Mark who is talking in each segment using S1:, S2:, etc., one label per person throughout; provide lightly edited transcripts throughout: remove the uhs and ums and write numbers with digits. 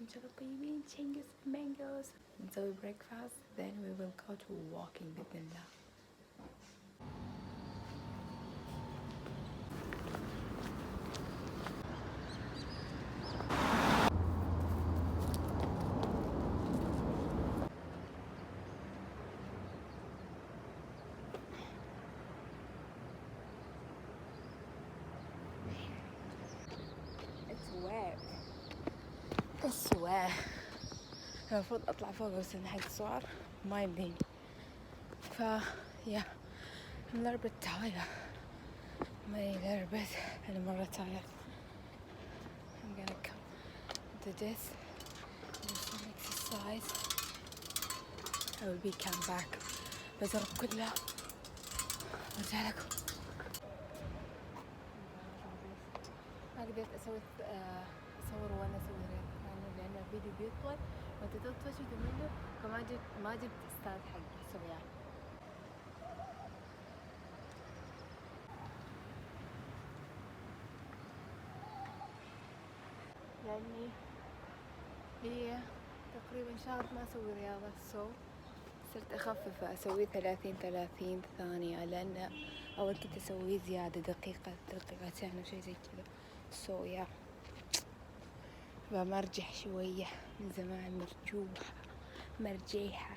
S1: إن شاء الله طيبين. تشينغوس امينغوس. نسوي breakfast then we will go to walking بإذن الله. السواء المفروض اطلع فوق بس حق الصور ما يبين يا I'm a little bit tired. أنا مرة tired. I'm gonna come to this, do some exercise. I will be come back بزرب كلها وارجع لكم. ما قدرت أصور وأنا أسوي لأن الفيديو بيطول وأنت تطفش وتمله، فما جبت استاذ حقي أسويها. لأني هي تقريبا شهر ما أسوي رياضة، صرت أخفف أسوي 30 ثانية، لأن أول كنت أسوي زيادة دقيقتين أو شيء زي كذا. يا بمرجح شوية من زمان. مرجيحة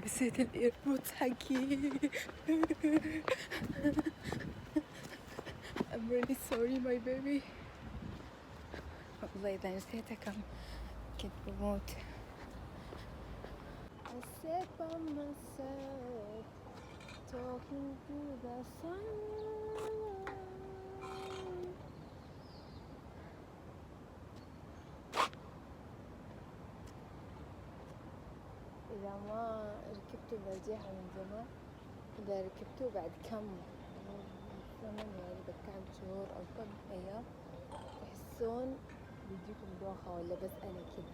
S1: نسيت الايربودز حقي. I'm really sorry my baby. والله إذا نسيتها كنت بموت. I sat by myself talking to the sun. إذا ما ركبتوا المرجيحة من زمان، إذا ركبتوا بعد كم زمن يعني بعد كم شهور أو كم أيام تحسون بيجيكم دوخة، ولا بس أنا كذا؟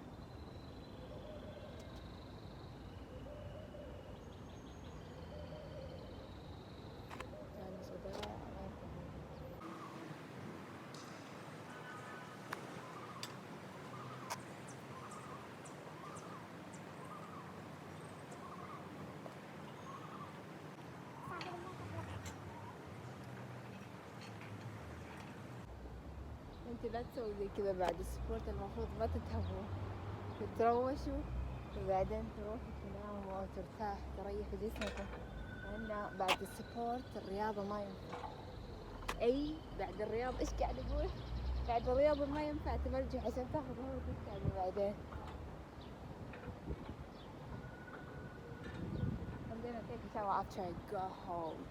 S1: انت لا تسوي زي كذا بعد السبورت، المفروض ما تتهبوا، تتروشوا وبعدين تروحوا تناموا او ترتاح تريحوا جسمكم، لان بعد السبورت الرياضة ما ينفع. اي بعد الرياضة ايش قاعد اقول؟ بعد الرياضة ما ينفع تمرجح عشان تاخذ راحتك يعني بعدين. I'm gonna take a shower after I go home.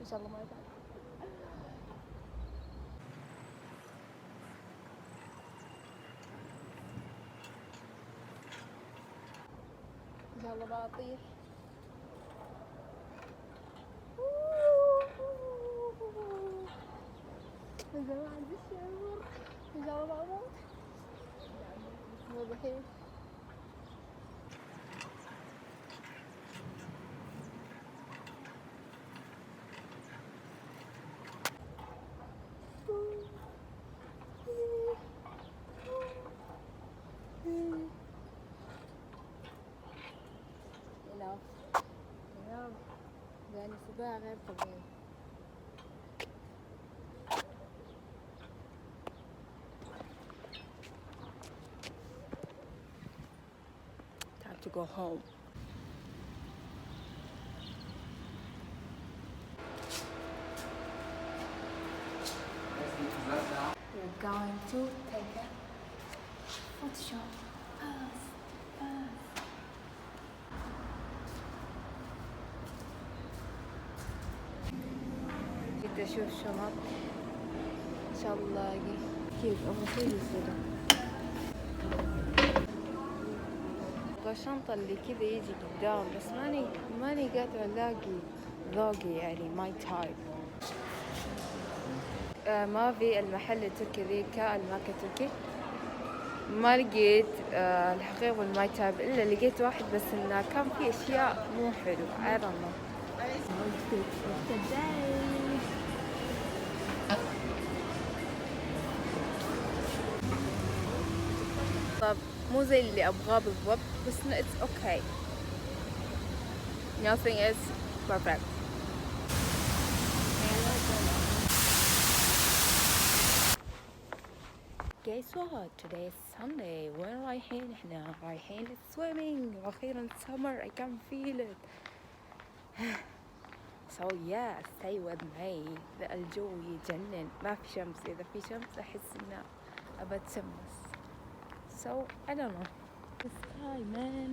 S1: إن شاء الله ما يتعب. إن شاء الله ما أطيح. من زمان عندي الشعور. إن شاء الله ما أموت. مو الحين. يعني صداع غير طبيعي. Time to go home. We're going to take a photo shop. جيت أشوف شنط إن شاء الله ألاقي كيف أبغى شيء يصير. أبغى الشنطة اللي كذا يجي قدام، بس ماني قادرة ألاقي ذوقي يعني ماي تايب. ما في المحل التركي ذيكا الماركة التركي ما لقيت الحقيقة والماي تايب، إلا لقيت واحد بس إنه كان فيه أشياء مو حلو. I don't know. مو زي اللي أبغاه بالضبط، بس it's okay. Nothing is perfect. Guess what? Today is Sunday. وين رايحين؟ احنا رايحين swimming. وأخيرا summer. I can feel it. So yeah, stay with me. الجو يجنن. ما في شمس. إذا في شمس أحس إن أبى أتشمس. So I don't know. The sky, man.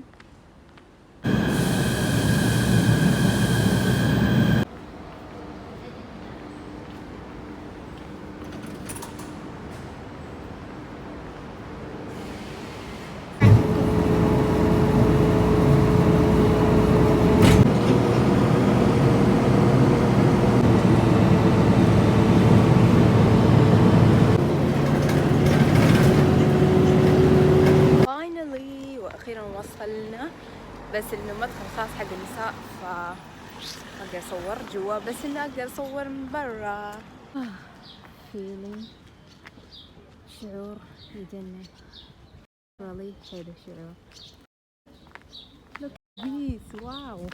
S1: وصلنا، بس انه مدخل خاص حق النساء اقدر اصور جوا، بس انه اقدر اصور من برا. فيلينج، شعور يجنن والله. حلو الشعور. Look at this. واو،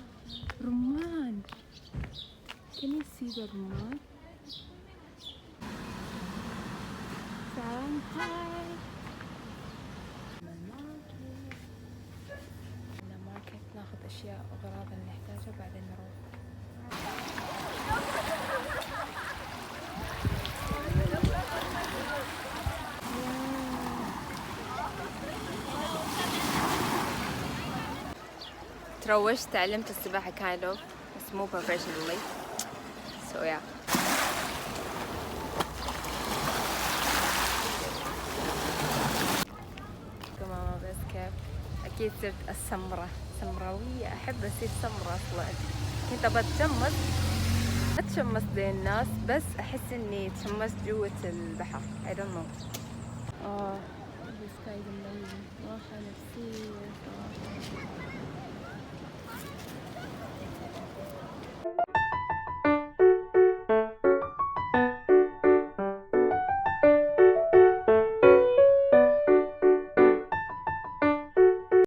S1: رمان. Can you see the رمان؟ هاي ناخذ أشياء وأغراض اللي نحتاجها بعدين نروح. تروشت، تعلمت السباحة kind of بس مو professionally. So yeah. كمان بس كيف أكيد صرت السمرة سمراوية. أحب أصير سمرة أصلا. كنت أبغى أتشمس بين الناس، بس أحس إني تشمست جوة البحر. I don't know. this sky is amazing. راحة نفسية.